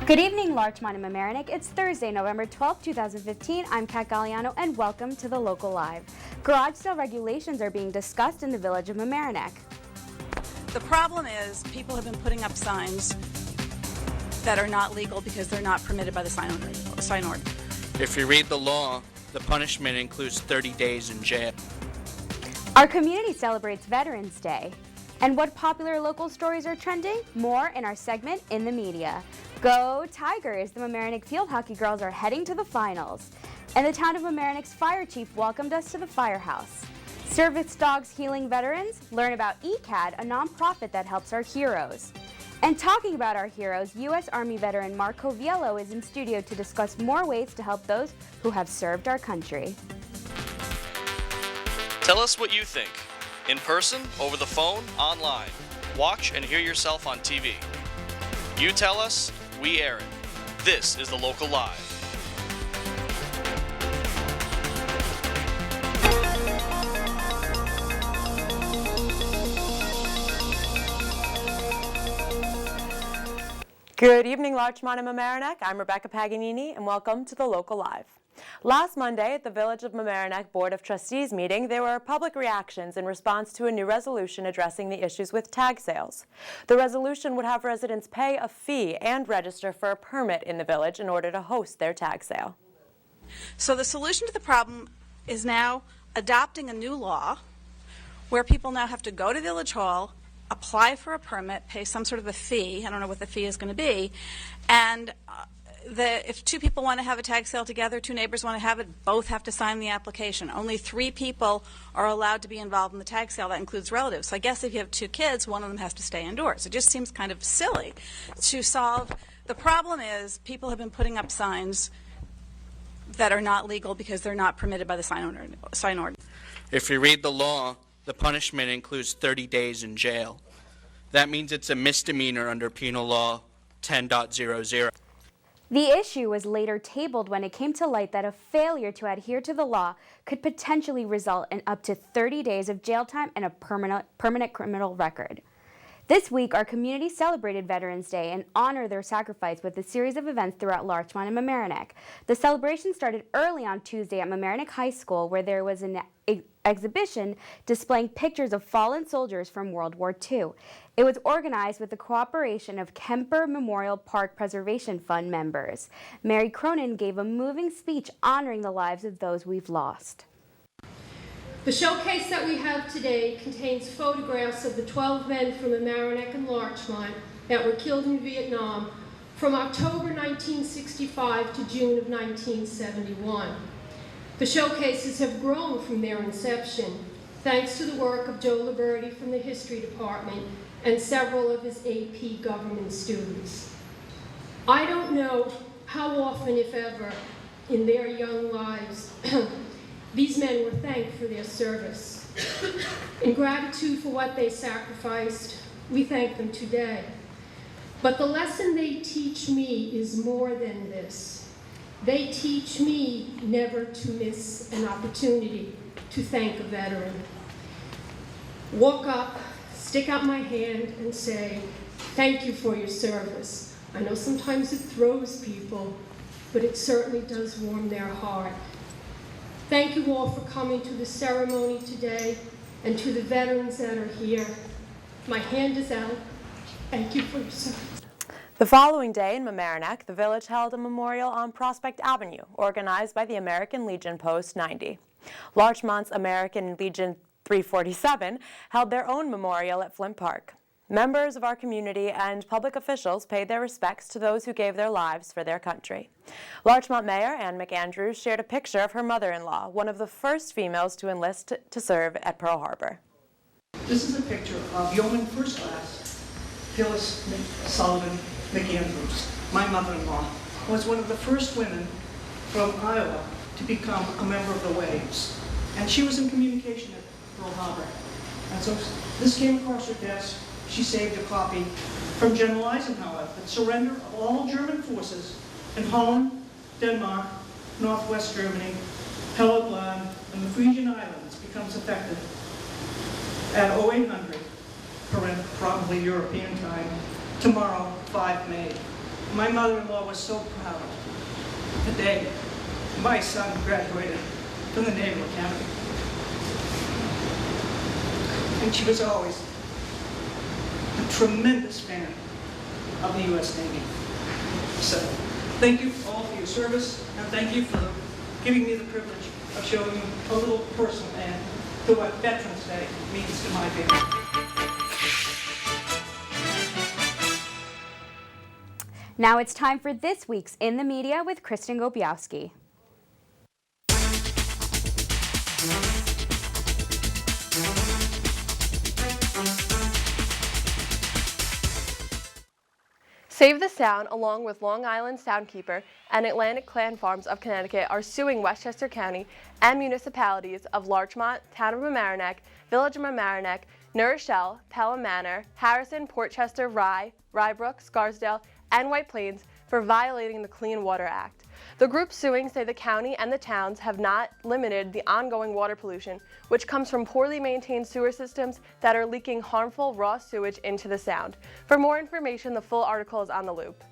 Good evening, Larchmont and Mamaroneck. It's Thursday, November 12, 2015. I'm Kat Galliano, and welcome to the Local Live. Garage sale regulations are being discussed in the village of Mamaroneck. The problem is people have been putting up signs that are not legal because they're not permitted by the sign order. If you read the law, the punishment includes 30 days in jail. Our community celebrates Veterans Day. And what popular local stories are trending? More in our segment In the Media. Go Tigers! The Mamaroneck field hockey girls are heading to the finals. And the town of Mamaroneck's fire chief welcomed us to the firehouse. Service dogs healing veterans? Learn about ECAD, a nonprofit that helps our heroes. And talking about our heroes, U.S. Army veteran Marc Coviello is in studio to discuss more ways to help those who have served our country. Tell us what you think. In person, over the phone, online. Watch and hear yourself on TV. You tell us, we air it. This is the Local Live. Good evening, Larchmont and Mamaroneck. I'm Rebecca Paganini, and welcome to the Local Live. Last Monday at the Village of Mamaroneck Board of Trustees meeting, there were public reactions in response to a new resolution addressing the issues with tag sales. The resolution would have residents pay a fee and register for a permit in the village in order to host their tag sale. So the solution to the problem is now adopting a new law where people now have to go to Village Hall, apply for a permit, pay some sort of a fee. I don't know what the fee is going to be. And if two people want to have a tag sale together, two neighbors want to have it, both have to sign the application. Only 3 people are allowed to be involved in the tag sale. That includes relatives. So I guess if you have 2 kids, one of them has to stay indoors. It just seems kind of silly to solve. The problem is people have been putting up signs that are not legal because they're not permitted by the sign order. If you read the law, the punishment includes 30 days in jail. That means it's a misdemeanor under Penal Law 10.00. The issue was later tabled when it came to light that a failure to adhere to the law could potentially result in up to 30 days of jail time and a permanent criminal record. This week, our community celebrated Veterans Day and honored their sacrifice with a series of events throughout Larchmont and Mamaroneck. The celebration started early on Tuesday at Mamaroneck High School, where there was an exhibition displaying pictures of fallen soldiers from World War II. It was organized with the cooperation of Kemper Memorial Park Preservation Fund members. Mary Cronin gave a moving speech honoring the lives of those we've lost. The showcase that we have today contains photographs of the 12 men from Mamaroneck and Larchmont that were killed in Vietnam from October 1965 to June of 1971. The showcases have grown from their inception, thanks to the work of Joe Liberti from the History Department and several of his AP government students. I don't know how often, if ever, in their young lives, these men were thanked for their service. In gratitude for what they sacrificed, we thank them today. But the lesson they teach me is more than this. They teach me never to miss an opportunity to thank a veteran. Walk up, stick out my hand and say, thank you for your service. I know sometimes it throws people, but it certainly does warm their heart. Thank you all for coming to the ceremony today and to the veterans that are here. My hand is out. Thank you for your service. The following day in Mamaroneck, the village held a memorial on Prospect Avenue, organized by the American Legion Post 90. Larchmont's American Legion 347 held their own memorial at Flint Park. Members of our community and public officials paid their respects to those who gave their lives for their country. Larchmont Mayor Ann McAndrews shared a picture of her mother-in-law, one of the first females to enlist to serve at Pearl Harbor. This is a picture of Yeoman First Class Phyllis Sullivan McAndrews. My mother-in-law was one of the first women from Iowa to become a member of the Waves. And she was in communication at Pearl Harbor. And so this came across her desk. She saved a copy from General Eisenhower, that surrender of all German forces in Holland, Denmark, Northwest Germany, Helgoland, and the Frisian Islands becomes effective at 0800, probably European time, tomorrow, 5 May. My mother-in-law was so proud the day my son graduated from the Naval Academy. And she was always a tremendous fan of the U.S. Navy. So, thank you all for your service, and thank you for giving me the privilege of showing you a little personal and to what Veterans Day means to my family. Now it's time for this week's In the Media with Kristen Gobiowski. Save the Sound, along with Long Island Soundkeeper and Atlantic Clan Farms of Connecticut, are suing Westchester County and municipalities of Larchmont, Town of Mamaroneck, Village of Mamaroneck, New Rochelle, Pelham Manor, Harrison, Portchester, Rye, Rybrook, Scarsdale, and White Plains for violating the Clean Water Act. The group suing say the county and the towns have not limited the ongoing water pollution, which comes from poorly maintained sewer systems that are leaking harmful raw sewage into the Sound. For more information, the full article is on The Loop.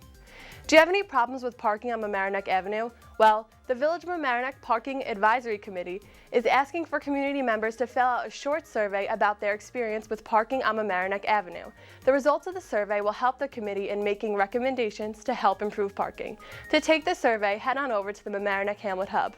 Do you have any problems with parking on Mamaroneck Avenue? Well, the Village of Mamaroneck Parking Advisory Committee is asking for community members to fill out a short survey about their experience with parking on Mamaroneck Avenue. The results of the survey will help the committee in making recommendations to help improve parking. To take the survey, head on over to the Mamaroneck Hamlet Hub.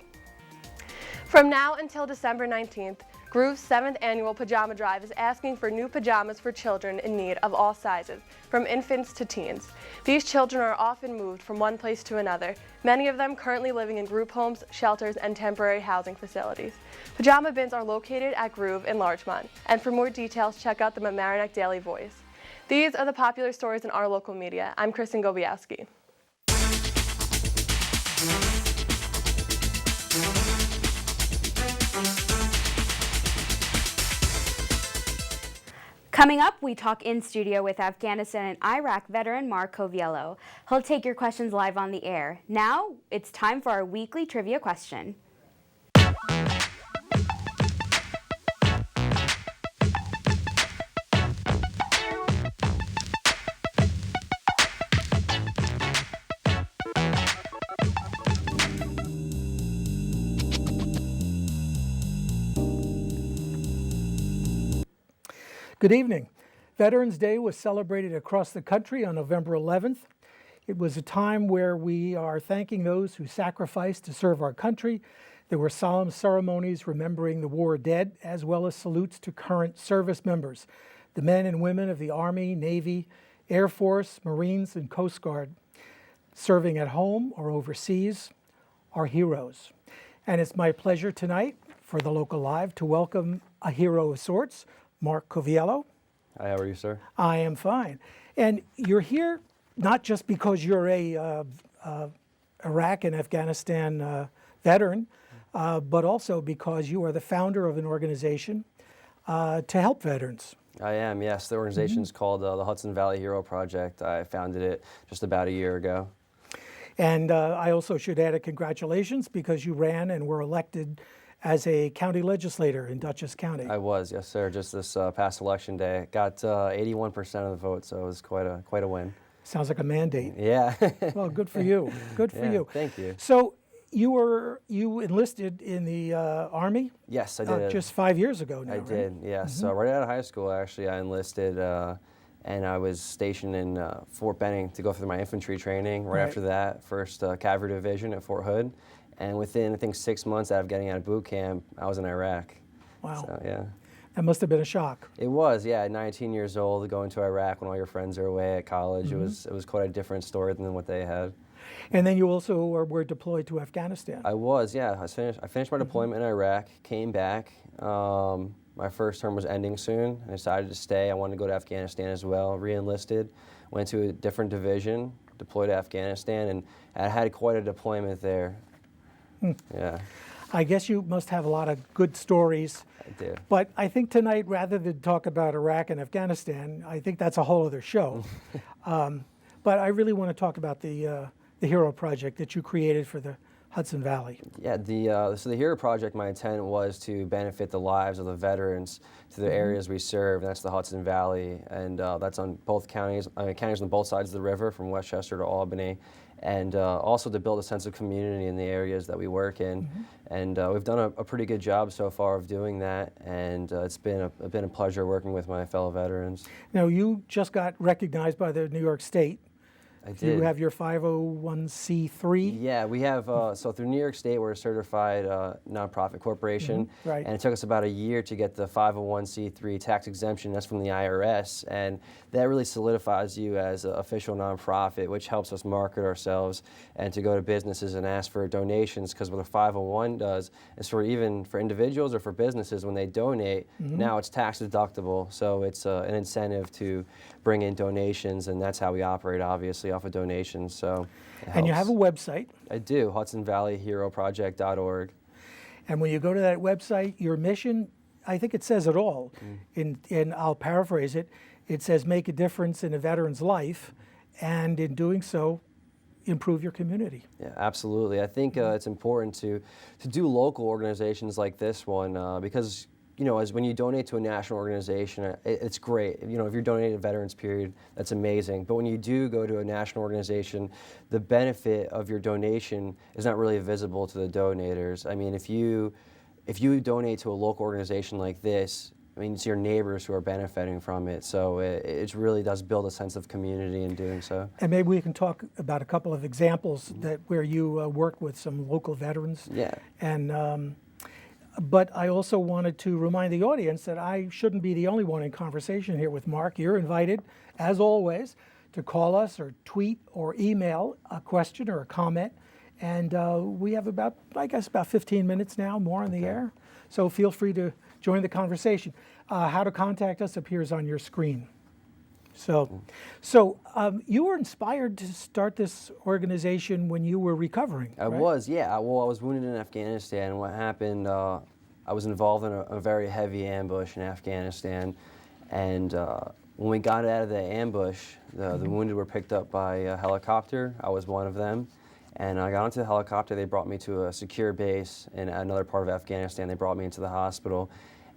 From now until December 19th, Groove's 7th annual Pajama Drive is asking for new pajamas for children in need of all sizes, from infants to teens. These children are often moved from one place to another, many of them currently living in group homes, shelters, and temporary housing facilities. Pajama bins are located at Groove in Larchmont, and for more details, check out the Mamaroneck Daily Voice. These are the popular stories in our local media. I'm Kristen Gobiowski. Coming up, we talk in studio with Afghanistan and Iraq veteran Marc Coviello. He'll take your questions live on the air. Now, it's time for our weekly trivia question. Good evening. Veterans Day was celebrated across the country on November 11th. It was a time where we are thanking those who sacrificed to serve our country. There were solemn ceremonies remembering the war dead, as well as salutes to current service members, the men and women of the Army, Navy, Air Force, Marines, and Coast Guard. Serving at home or overseas are heroes. And it's my pleasure tonight for the Local Live to welcome a hero of sorts, Marc Coviello. Hi, how are you, sir? I am fine. And you're here not just because you're a Iraq and Afghanistan veteran, but also because you are the founder of an organization to help veterans. I am, yes. The organization is called the Hudson Valley Hero Project. I founded it just about a year ago. And I also should add a congratulations because you ran and were elected as a county legislator in Dutchess County. I was, yes, sir. Just this past election day, got 81% of the vote, so it was quite a win. Sounds like a mandate. Yeah. Well, good for you. Good for you. Thank you. So you enlisted in the Army? Yes, I did. Just 5 years ago now, I did, yes. So right out of high school, actually, I enlisted, and I was stationed in Fort Benning to go through my infantry training. Right after that, 1st Cavalry Division at Fort Hood. And within, I think, 6 months out of getting out of boot camp, I was in Iraq. Wow. So, yeah. That must have been a shock. It was, yeah. At 19 years old, going to Iraq when all your friends are away at college, it was quite a different story than what they had. And then you also were deployed to Afghanistan. I was, yeah. I finished my deployment in Iraq, came back. My first term was ending soon. I decided to stay. I wanted to go to Afghanistan as well. Re-enlisted, went to a different division, deployed to Afghanistan, and I had quite a deployment there. Yeah. I guess you must have a lot of good stories. I do. But I think tonight, rather than talk about Iraq and Afghanistan, I think that's a whole other show. But I really want to talk about the Hero Project that you created for the Hudson Valley. Yeah, so the Hero Project, my intent was to benefit the lives of the veterans to the areas we serve. That's the Hudson Valley, and that's on both counties, counties on both sides of the river, from Westchester to Albany, and also to build a sense of community in the areas that we work in. And we've done a pretty good job so far of doing that, and it's been a pleasure working with my fellow veterans. Now, you just got recognized by the New York State. I did. You have your 501c3. Yeah, we have, so through New York State, we're a certified nonprofit corporation. Right. And it took us about a year to get the 501c3 tax exemption. That's from the IRS. And that really solidifies you as an official nonprofit, which helps us market ourselves and to go to businesses and ask for donations. Because what a 501 does is even for individuals or for businesses, when they donate, now it's tax deductible. So it's an incentive to bring in donations, and that's how we operate, obviously, off of donations. So And you have a website. I do, HudsonValleyHeroProject.org. And when you go to that website, your mission, I think it says it all. And I'll paraphrase it. It says make a difference in a veteran's life, and in doing so, improve your community. Yeah, absolutely. I think it's important to do local organizations like this one because, you know, as when you donate to a national organization, it's great. You know, if you're donating to Veterans Period, that's amazing. But when you do go to a national organization, the benefit of your donation is not really visible to the donators. I mean, if you donate to a local organization like this, I mean, it's your neighbors who are benefiting from it. So it really does build a sense of community in doing so. And maybe we can talk about a couple of examples where you work with some local veterans. Yeah. And but I also wanted to remind the audience that I shouldn't be the only one in conversation here with Marc. You're invited, as always, to call us or tweet or email a question or a comment. And we have about 15 minutes now more on the air. So feel free to join the conversation. How to contact us appears on your screen. So you were inspired to start this organization when you were recovering, I right? was, yeah. Well, I was wounded in Afghanistan. What happened, I was involved in a very heavy ambush in Afghanistan. And when we got out of the ambush, the wounded were picked up by a helicopter. I was one of them. And I got onto the helicopter. They brought me to a secure base in another part of Afghanistan. They brought me into the hospital.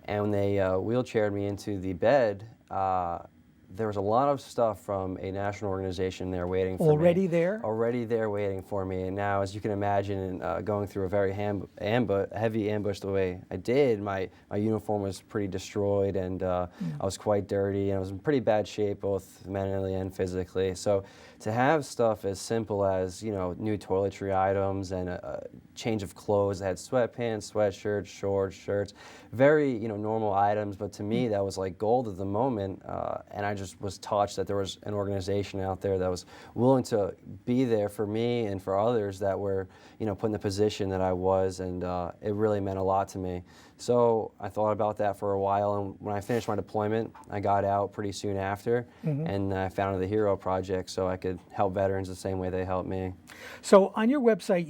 And when they wheelchaired me into the bed, there was a lot of stuff from a national organization there waiting for me. Already there? Already there waiting for me. And now, as you can imagine, going through a very heavy ambush the way I did, my uniform was pretty destroyed, and I was quite dirty, and I was in pretty bad shape, both mentally and physically. So to have stuff as simple as, you know, new toiletry items and a change of clothes that had sweatpants, sweatshirts, shorts, shirts, very, you know, normal items, but to me that was like gold at the moment, and I just was touched that there was an organization out there that was willing to be there for me and for others that were, you know, put in the position that I was, and it really meant a lot to me. So I thought about that for a while, and when I finished my deployment, I got out pretty soon after, and I founded the Hero Project so I could help veterans the same way they helped me. So on your website,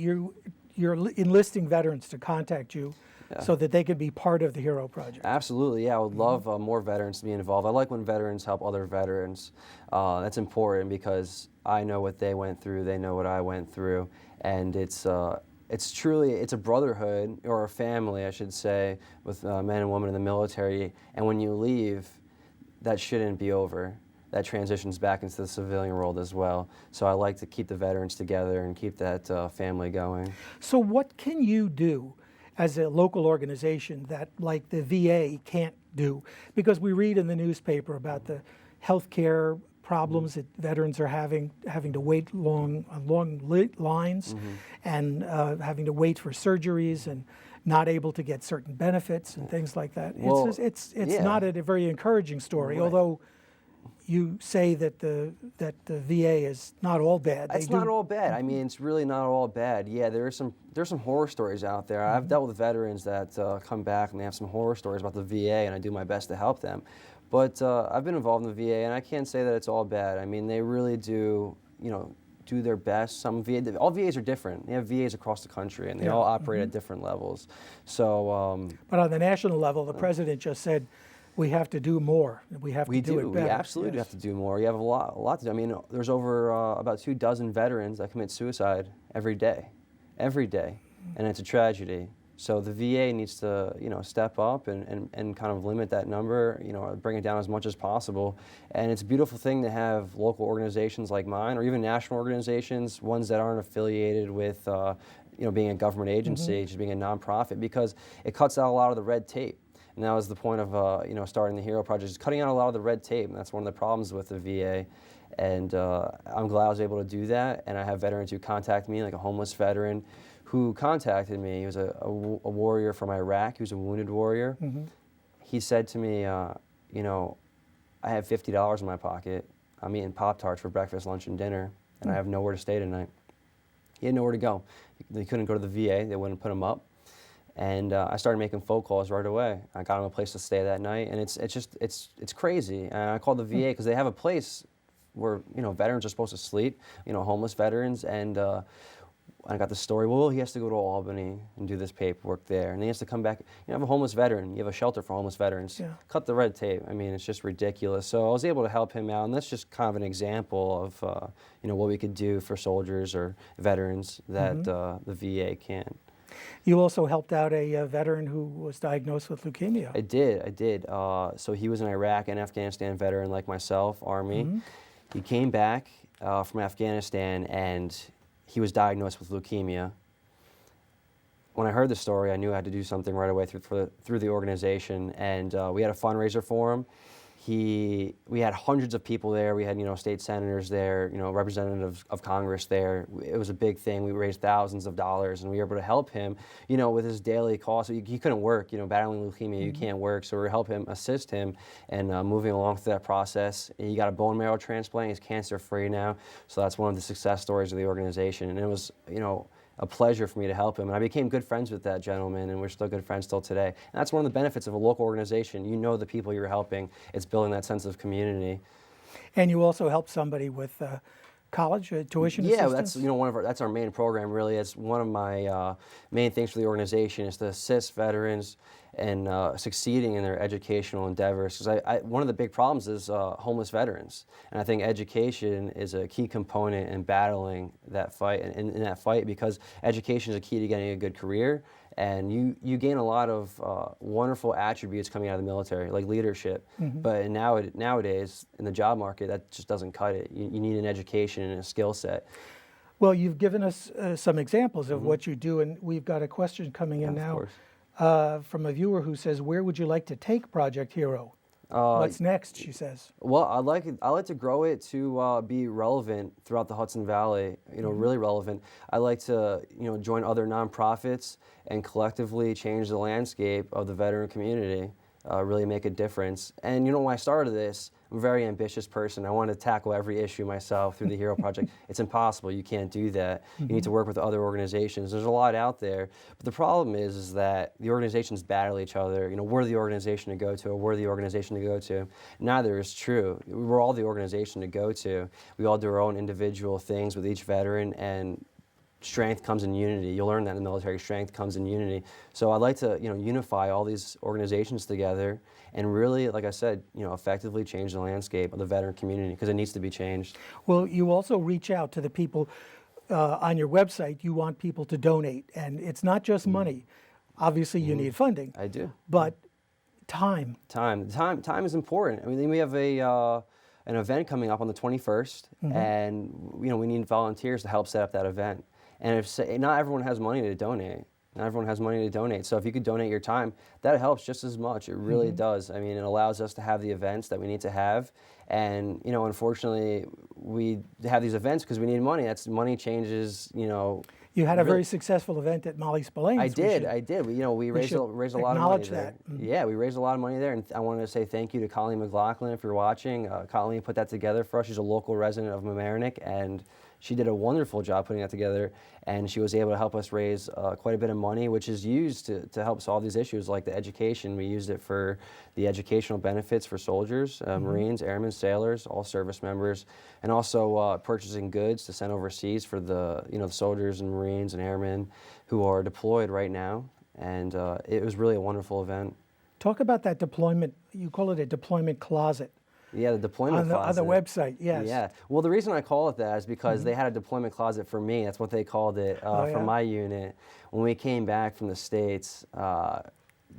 you're enlisting veterans to contact you so that they could be part of the Hero Project. Absolutely, yeah. I would love more veterans to be involved. I like when veterans help other veterans. That's important because I know what they went through, they know what I went through, and it's truly a brotherhood, or a family, I should say, with men and women in the military. And when you leave, that shouldn't be over. That transitions back into the civilian world as well. So I like to keep the veterans together and keep that family going. So what can you do as a local organization that, like the VA, can't do? Because we read in the newspaper about the healthcare problems that veterans are having to wait long lines, and having to wait for surgeries, and not able to get certain benefits and things like that. Well, it's not a very encouraging story, Right. although you say that the VA is not all bad. It's not all bad. I mean, it's really not all bad. Yeah, there's some horror stories out there. I've dealt with veterans that come back and they have some horror stories about the VA, and I do my best to help them. But I've been involved in the VA, and I can't say that it's all bad. I mean, they really do, you know, do their best. All VAs are different. They have VAs across the country, and they all operate at different levels. So, but on the national level, the president just said, we have to do more. We have to do it better. We absolutely have to do more. You have a lot to do. I mean, there's over about 24 veterans that commit suicide every day. every day, and it's a tragedy. So the VA needs to, step up and kind of limit that number, bring it down as much as possible. And it's a beautiful thing to have local organizations like mine, or even national organizations, ones that aren't affiliated with, being a government agency, just being a nonprofit, because it cuts out a lot of the red tape. And that was the point of, starting the Hero Project, is cutting out a lot of the red tape, and that's one of the problems with the VA. And I'm glad I was able to do that, and I have veterans who contact me, like a homeless veteran who contacted me. He was a warrior from Iraq. He was a wounded warrior. He said to me, I have $50 in my pocket. I'm eating Pop-Tarts for breakfast, lunch, and dinner, and I have nowhere to stay tonight. He had nowhere to go. He couldn't go to the VA. They wouldn't put him up. And I started making phone calls right away. I got him a place to stay that night, and it's crazy. And I called the VA because they have a place where veterans are supposed to sleep, homeless veterans, and I got the story, well, he has to go to Albany and do this paperwork there, and he has to come back. You have a homeless veteran, you have a shelter for homeless veterans. Yeah. Cut the red tape. I mean, it's just ridiculous. So I was able to help him out, and that's just kind of an example of what we could do for soldiers or veterans that the VA can't. You also helped out a veteran who was diagnosed with leukemia. I did. So he was an Iraq and Afghanistan veteran like myself, Army. He came back from Afghanistan, and he was diagnosed with leukemia. When I heard the story, I knew I had to do something right away through the organization, and we had a fundraiser for him. We had hundreds of people there. We had state senators there, representatives of Congress there. It was a big thing. We raised thousands of dollars, and we were able to help him, with his daily costs. He couldn't work, battling leukemia. You can't work, so we helped him, assist him, and moving along through that process. He got a bone marrow transplant. He's cancer-free now, so that's one of the success stories of the organization. And it was, a pleasure for me to help him. And I became good friends with that gentleman, and we're still good friends till today. And that's one of the benefits of a local organization. You know the people you're helping. It's building that sense of community. And you also help somebody with college tuition assistance? Yeah, that's our main program, really. It's one of my main things for the organization is to assist veterans and succeeding in their educational endeavors. Because one of the big problems is homeless veterans, and I think education is a key component in battling that fight. And in that fight, because education is a key to getting a good career, and you gain a lot of wonderful attributes coming out of the military, like leadership. But nowadays in the job market, that just doesn't cut it. You need an education and a skill set. Well, you've given us some examples of what you do, and we've got a question coming in now. From a viewer who says, where would you like to take Project Hero? What's next, she says? Well, I'd like to grow it to be relevant throughout the Hudson Valley, really relevant. I'd like to, join other nonprofits and collectively change the landscape of the veteran community, really make a difference. And when I started this, I'm a very ambitious person. I want to tackle every issue myself through the Hero Project. It's impossible. You can't do that. You need to work with other organizations. There's a lot out there. But the problem is that the organizations battle each other. We're the organization to go to, or we're the organization to go to. Neither is true. We're all the organization to go to. We all do our own individual things with each veteran, and strength comes in unity. You'll learn that in the military. Strength comes in unity. So I'd like to, unify all these organizations together and really, like I said, effectively change the landscape of the veteran community, because it needs to be changed. Well, you also reach out to the people on your website. You want people to donate, and it's not just money. Obviously, you need funding. I do. But time. Time is important. I mean, we have an event coming up on the 21st, and we need volunteers to help set up that event. And not everyone has money to donate. Not everyone has money to donate. So if you could donate your time, that helps just as much. It really does. I mean, it allows us to have the events that we need to have. And, unfortunately, we have these events because we need money. Money changes, You had a very successful event at Molly Spillane's. I did. We raised a lot of money there. Yeah, we raised a lot of money there. And I wanted to say thank you to Colleen McLaughlin if you're watching. Colleen put that together for us. She's a local resident of Mamaroneck, and she did a wonderful job putting that together, and she was able to help us raise quite a bit of money, which is used to help solve these issues like the education. We used it for the educational benefits for soldiers, Marines, airmen, sailors, all service members, and also purchasing goods to send overseas for the the soldiers and Marines and airmen who are deployed right now. And it was really a wonderful event. Talk about that deployment. You call it a deployment closet. Yeah, the deployment on closet. the website, yes. Yeah. Well, the reason I call it that is because they had a deployment closet for me. That's what they called it for my unit. When we came back from the States,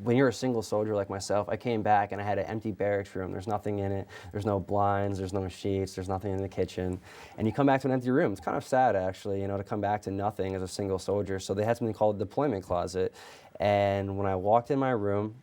when you're a single soldier like myself, I came back and I had an empty barracks room. There's nothing in it. There's no blinds. There's no sheets. There's nothing in the kitchen. And you come back to an empty room. It's kind of sad, actually, you know, to come back to nothing as a single soldier. So they had something called a deployment closet. And when I walked in my room,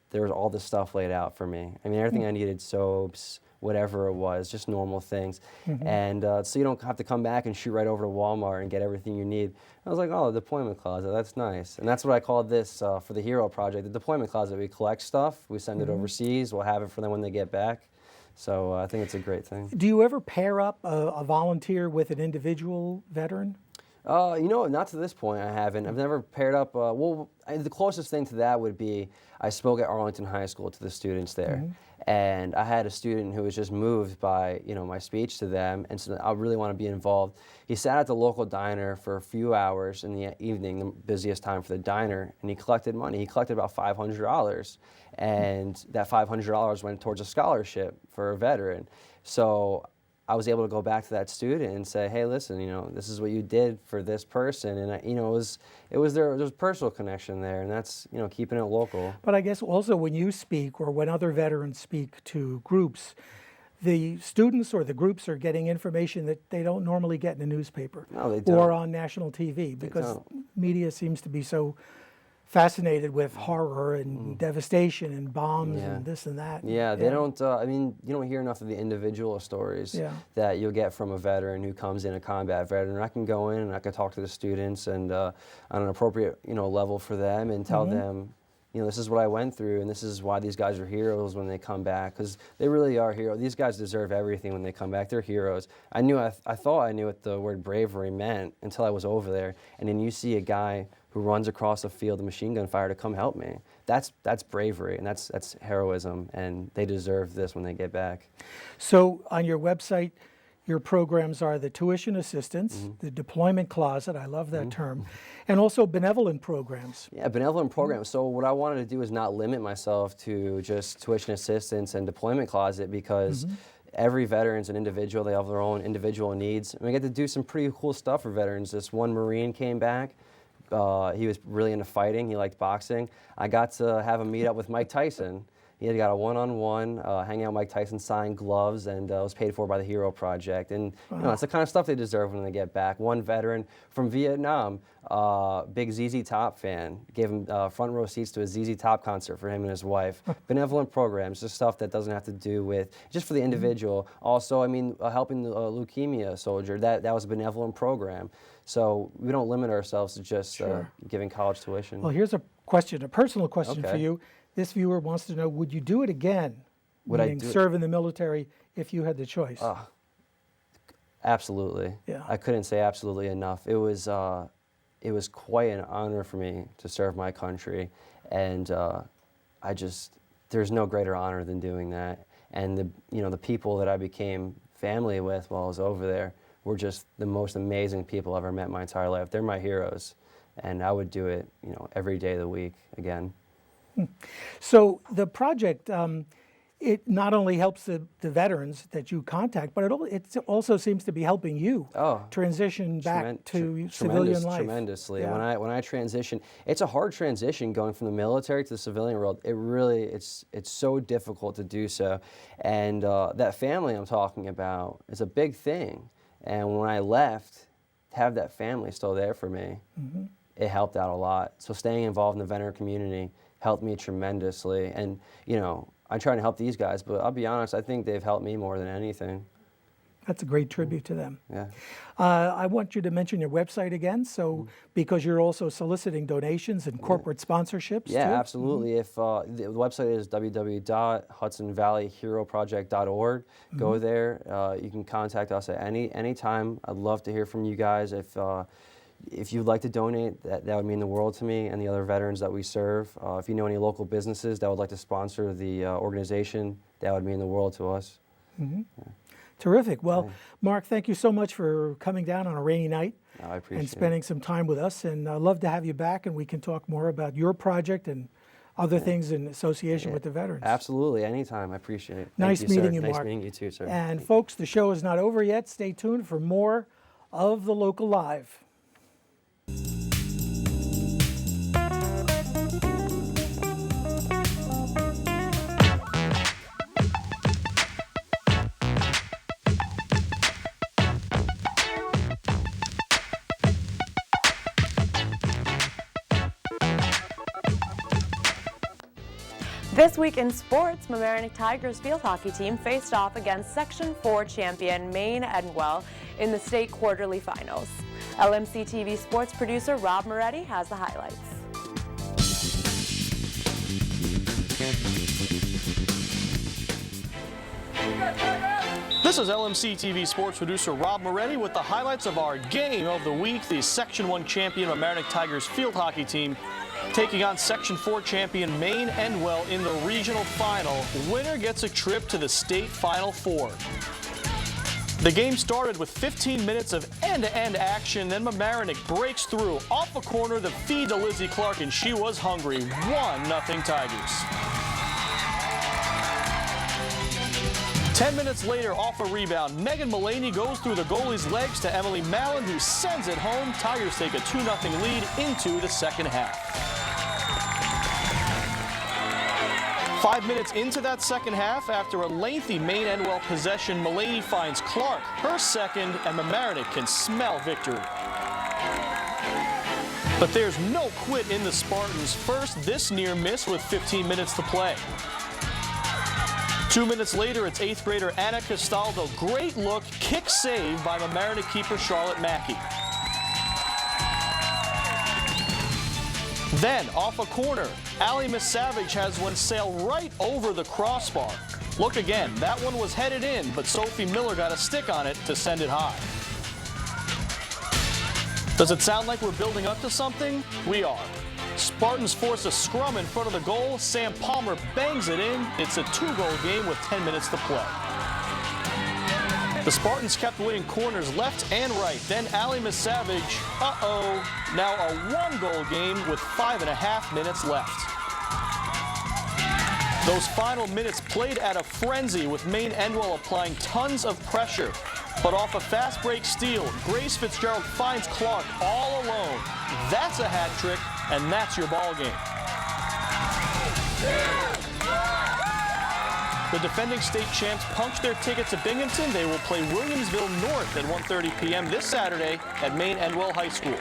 there was all this stuff laid out for me. I mean, everything I needed, soaps, whatever it was, just normal things. And so you don't have to come back and shoot right over to Walmart and get everything you need. I was like, oh, the deployment closet, that's nice. And that's what I called this for the Hero Project, the deployment closet. We collect stuff, we send it overseas, we'll have it for them when they get back. So I think it's a great thing. Do you ever pair up a volunteer with an individual veteran? You know, not to this point, I haven't. I've never paired up. Well, the closest thing to that would be I spoke at Arlington High School to the students there. And I had a student who was just moved by, you know, my speech to them, and so I really want to be involved. He sat at the local diner for a few hours in the evening, the busiest time for the diner, and he collected money. He collected about $500, and that $500 went towards a scholarship for a veteran. So I was able to go back to that student and say, hey, listen, you know, this is what you did for this person. And, you know, there was a personal connection there, and that's, you know, keeping it local. But I guess also when you speak or when other veterans speak to groups, the students or the groups are getting information that they don't normally get in a newspaper No, they don't. or on national TV because media seems to be so fascinated with horror and devastation and bombs and this and that. Yeah, they don't, I mean, you don't hear enough of the individual stories that you'll get from a veteran who comes in, a combat veteran. I can go in and I can talk to the students and on an appropriate, you know, level for them and tell them, you know, this is what I went through and this is why these guys are heroes when they come back, because they really are heroes. These guys deserve everything when they come back. They're heroes. I thought I knew what the word bravery meant until I was over there, and then you see a guy who runs across a field of machine gun fire to come help me. That's bravery, and that's heroism, and they deserve this when they get back. So on your website, your programs are the tuition assistance, the deployment closet, I love that term, and also benevolent programs. Yeah, benevolent programs. So what I wanted to do is not limit myself to just tuition assistance and deployment closet, because every veteran's an individual. They have their own individual needs. And we get to do some pretty cool stuff for veterans. This one Marine came back. He was really into fighting. He liked boxing. I got to have him meet up with Mike Tyson. He had got a one-on-one, hang out with Mike Tyson, signed gloves, and was paid for by the Hero Project. And you know, it's the kind of stuff they deserve when they get back. One veteran from Vietnam, big ZZ Top fan, gave him front row seats to a ZZ Top concert for him and his wife. Benevolent programs, just stuff that doesn't have to do with, just for the individual. Also, I mean, helping the leukemia soldier, that was a benevolent program. So we don't limit ourselves to just giving college tuition. Well, here's a question, a personal question for you. This viewer wants to know, would you do it again, meaning serve in the military, if you had the choice? Absolutely. Yeah. I couldn't say absolutely enough. It was quite an honor for me to serve my country, and there's no greater honor than doing that. And the people that I became family with while I was over there were just the most amazing people I've ever met in my entire life. They're my heroes, and I would do it, every day of the week again. So the project, it not only helps the veterans that you contact, but it also seems to be helping you transition back to civilian life. Tremendously. Yeah. When I transition, it's a hard transition going from the military to the civilian world. It really, it's so difficult to do so. And that family I'm talking about is a big thing. And when I left, to have that family still there for me, it helped out a lot. So staying involved in the veteran community helped me tremendously. And, I'm trying to help these guys, but I'll be honest, I think they've helped me more than anything. That's a great tribute to them. Yeah. I want you to mention your website again, because you're also soliciting donations and corporate sponsorships. Yeah, too. absolutely. If the website is www.hudsonvalleyheroproject.org. Go there. You can contact us at any time. I'd love to hear from you guys. If you'd like to donate, that would mean the world to me and the other veterans that we serve. If you know any local businesses that would like to sponsor the organization, that would mean the world to us. Yeah. Terrific. Well, Marc, thank you so much for coming down on a rainy night I appreciate and spending some time with us. And I'd love to have you back, and we can talk more about your project and other things in association with the veterans. Absolutely, anytime. I appreciate it. Nice Thank you, meeting sir. you, Nice Mark. meeting you too, sir. And folks, the show is not over yet. Stay tuned for more of The Local Live. This week in sports, Mamaroneck Tigers field hockey team faced off against Section 4 champion Maine Edwell in the state quarterly finals. LMC-TV sports producer Rob Moretti has the highlights. This is LMC-TV sports producer Rob Moretti with the highlights of our game of the week. The Section 1 champion Mamaroneck Tigers field hockey team taking on Section 4 champion Maine Edwell in the regional final. Winner gets a trip to the state Final Four. The game started with 15 minutes of end-to-end action. Then Mamaroneck breaks through off a corner, the feed to Lizzie Clark, and she was hungry. 1-0 Tigers. 10 minutes later, off a rebound, Megan Mullaney goes through the goalie's legs to Emily Mallon, who sends it home. Tigers take a 2-0 lead into the second half. 5 minutes into that second half, after a lengthy Maine Edwell possession, Mullaney finds Clark, her second, and Mamaroneck can smell victory. But there's no quit in the Spartans. First, this near miss with 15 minutes to play. 2 minutes later, it's 8th grader Anna Castaldo. Great look, kick save by Mamaroneck keeper Charlotte Mackey. Then, off a corner, Allie Misavage has one sail right over the crossbar. Look again, that one was headed in, but Sophie Miller got a stick on it to send it high. Does it sound like we're building up to something? We are. Spartans force a scrum in front of the goal. Sam Palmer bangs it in. It's a 2-goal game with 10 minutes to play. The Spartans kept winning corners left and right. Then Allie Misavage, now a 1-goal game with 5.5 minutes left. Those final minutes played at a frenzy, with Maine Edwell applying tons of pressure. But off a fast break steal, Grace Fitzgerald finds Clark all alone. That's a hat trick, and that's your ball game. The defending state champs punched their ticket to Binghamton. They will play Williamsville North at 1:30 p.m. this Saturday at Maine Edwell High School.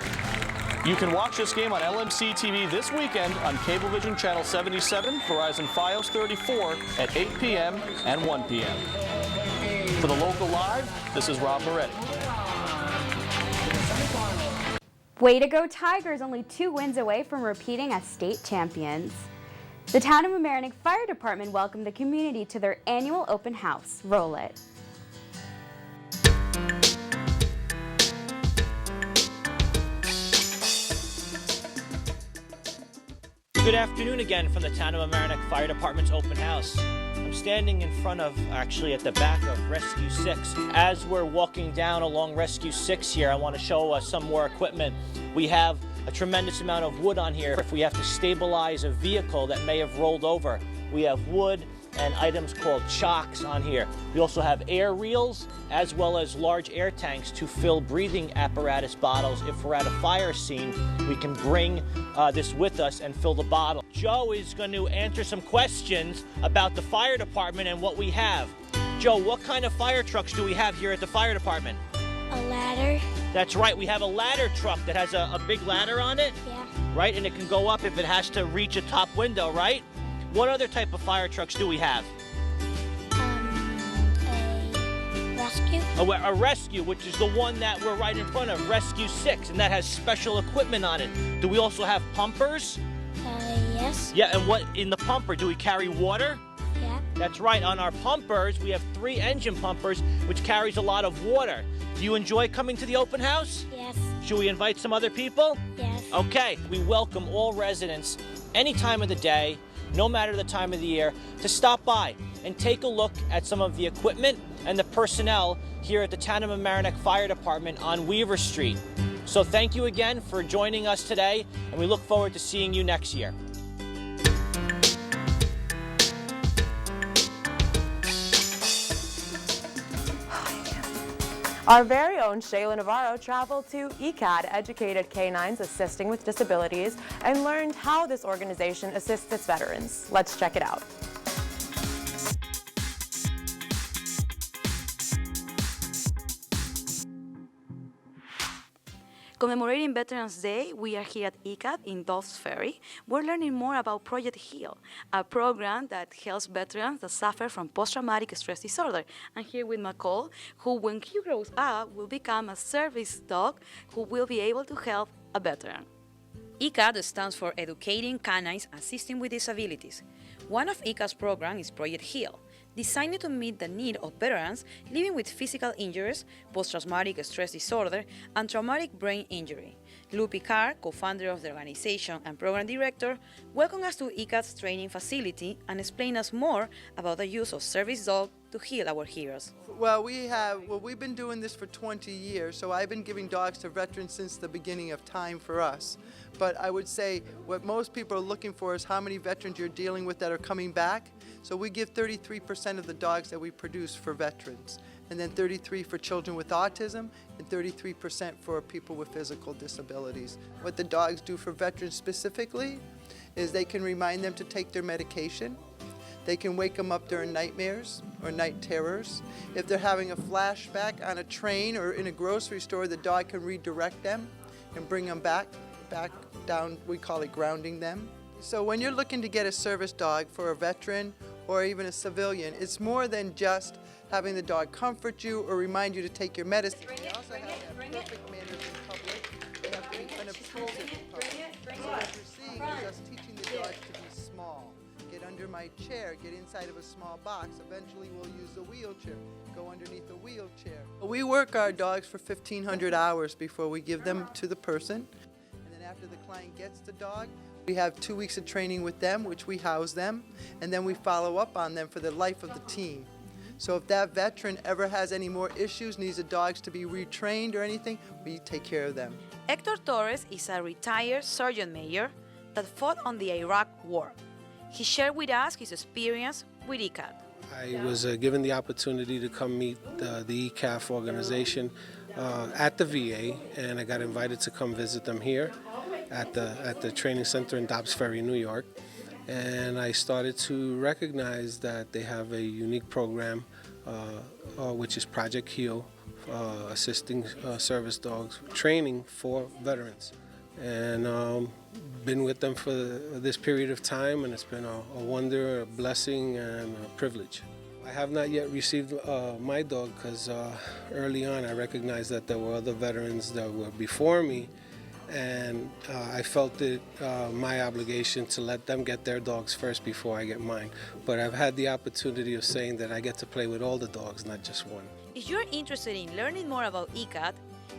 You can watch this game on LMC-TV this weekend on Cablevision Channel 77, Verizon Fios 34 at 8 p.m. and 1 p.m. For the Local Live, this is Rob Moretti. Way to go, Tigers, only 2 wins away from repeating as state champions. The Town of Mamaroneck Fire Department welcomed the community to their annual open house. Roll it. Good afternoon again from the Town of Mamaroneck Fire Department's open house. I'm standing in front of, actually at the back of Rescue 6. As we're walking down along Rescue 6 here, I want to show some more equipment. We have a tremendous amount of wood on here. If we have to stabilize a vehicle that may have rolled over, we have wood and items called chocks on here. We also have air reels as well as large air tanks to fill breathing apparatus bottles. If we're at a fire scene, we can bring this with us and fill the bottle. Joe is going to answer some questions about the fire department and what we have. Joe, what kind of fire trucks do we have here at the fire department? A ladder. That's right, we have a ladder truck that has a big ladder on it. Yeah. Right, and it can go up if it has to reach a top window, right? What other type of fire trucks do we have? A rescue. A rescue, which is the one that we're right in front of, Rescue 6, and that has special equipment on it. Do we also have pumpers? Yes. Yeah, and what in the pumper? Do we carry water? Yeah. That's right, on our pumpers, we have 3 engine pumpers, which carries a lot of water. Do you enjoy coming to the open house? Yes. Should we invite some other people? Yes. Okay, we welcome all residents any time of the day, no matter the time of the year, to stop by and take a look at some of the equipment and the personnel here at the Town of Mamaroneck Fire Department on Weaver Street. So thank you again for joining us today, and we look forward to seeing you next year. Our very own Shayla Navarro traveled to ECAD, Educated Canines Assisting with Disabilities, and learned how this organization assists its veterans. Let's check it out. Commemorating Veterans Day, we are here at ECAD in Dolph's Ferry. We're learning more about Project HEAL, a program that helps veterans that suffer from post-traumatic stress disorder. I'm here with McCall, who when he grows up will become a service dog who will be able to help a veteran. ECAD stands for Educating Canines Assisting with Disabilities. One of ECAD's programs is Project HEAL, designed to meet the need of veterans living with physical injuries, post-traumatic stress disorder, and traumatic brain injury. Lou Picard, co-founder of the organization and program director, welcomed us to ECAD's training facility and explained us more about the use of service dog to heal our heroes. Well, we've been doing this for 20 years, so I've been giving dogs to veterans since the beginning of time for us. But I would say what most people are looking for is how many veterans you're dealing with that are coming back. So we give 33% of the dogs that we produce for veterans, and then 33% for children with autism, and 33% for people with physical disabilities. What the dogs do for veterans specifically is they can remind them to take their medication. They can wake them up during nightmares or night terrors. If they're having a flashback on a train or in a grocery store, the dog can redirect them and bring them back down, we call it grounding them. So when you're looking to get a service dog for a veteran or even a civilian, it's more than just having the dog comfort you or remind you to take your medicine. They also have to have perfect manners in public. They have to be unobtrusive in public. So what you're seeing is us teaching the dog to be small. Get under my chair, get inside of a small box. Eventually we'll use a wheelchair. Go underneath a wheelchair. We work our dogs for 1,500 hours before we give them to the person. And then after the client gets the dog, we have 2 weeks of training with them, which we house them, and then we follow up on them for the life of the team. So if that veteran ever has any more issues, needs the dogs to be retrained or anything, we take care of them. Hector Torres is a retired sergeant major that fought on the Iraq War. He shared with us his experience with ECAD. I was given the opportunity to come meet the ECAF organization at the VA, and I got invited to come visit them here at the training center in Dobbs Ferry, New York. And I started to recognize that they have a unique program, which is Project HEAL, assisting service dogs, training for veterans. And been with them for this period of time, and it's been a wonder, a blessing, and a privilege. I have not yet received my dog because early on I recognized that there were other veterans that were before me, and I felt it my obligation to let them get their dogs first before I get mine. But I've had the opportunity of saying that I get to play with all the dogs, not just one. If you're interested in learning more about ECAD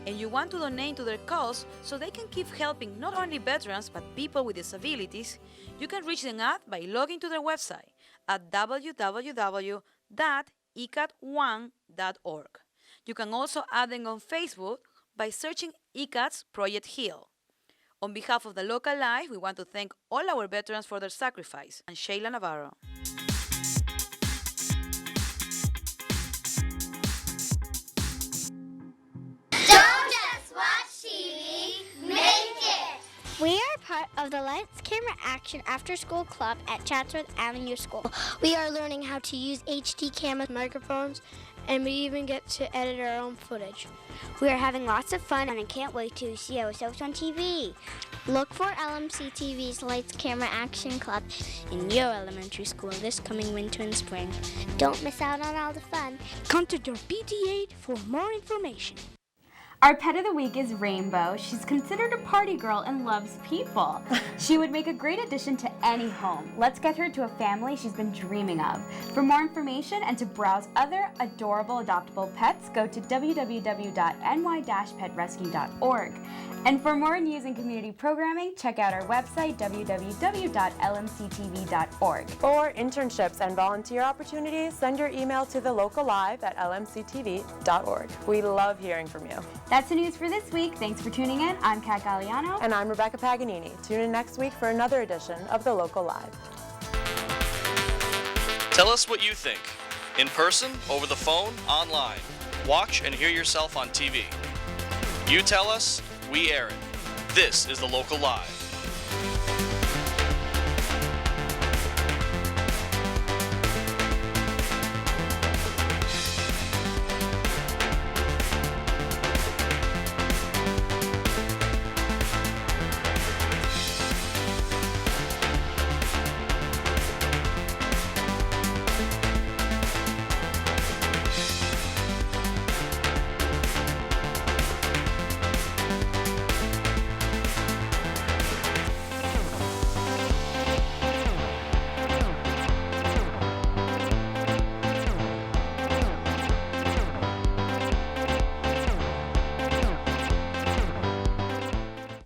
and you want to donate to their cause so they can keep helping not only veterans but people with disabilities, you can reach them out by logging to their website at www.ecad1.org. You can also add them on Facebook by searching ECAD's Project HEAL. On behalf of the local life, we want to thank all our veterans for their sacrifice. I'm Shayla Navarro. Don't just watch TV, make it! We are part of the Lights, Camera, Action After School Club at Chatsworth Avenue School. We are learning how to use HD camera microphones, and we even get to edit our own footage. We are having lots of fun, and I can't wait to see ourselves on TV. Look for LMC-TV's Lights, Camera, Action Club in your elementary school this coming winter and spring. Don't miss out on all the fun. Contact your PTA for more information. Our pet of the week is Rainbow. She's considered a party girl and loves people. She would make a great addition to any home. Let's get her to a family she's been dreaming of. For more information and to browse other adorable adoptable pets, go to www.ny-petrescue.org. And for more news and community programming, check out our website, www.lmctv.org. For internships and volunteer opportunities, send your email to thelocallive@lmctv.org. We love hearing from you. That's the news for this week. Thanks for tuning in. I'm Kat Galliano. And I'm Rebecca Paganini. Tune in next week for another edition of The Local Live. Tell us what you think. In person, over the phone, online. Watch and hear yourself on TV. You tell us, we air it. This is The Local Live.